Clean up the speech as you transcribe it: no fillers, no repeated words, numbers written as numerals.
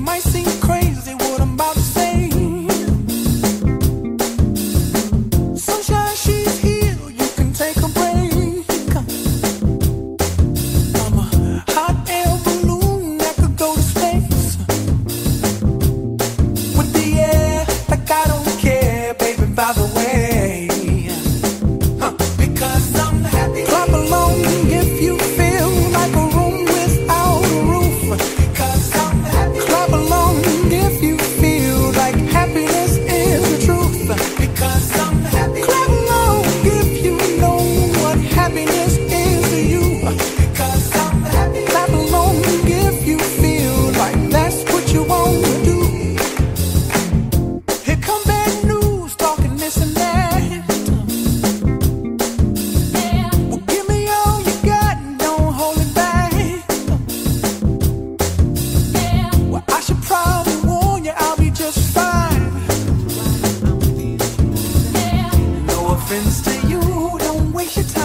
might seem crazy what I'm about to say. Sunshine, she's here, you can take a break. I'm a hot air balloon that could go to space. With the air, like I don't care, baby, by the way. Because I'm happy. Clap along if you feel like a room without a roof. Because I'm happy. Clap along if you feel like happiness is the truth. Because I'm happy. Clap along if you know what happiness is to you. Because I'm happy. Clap along if you feel like that's what you want to do. Here come bad news, talking this and that. Well, give me all you got and don't hold it back. Well, I should probably warn you, I'll be just fine. No offense to you, don't waste your time.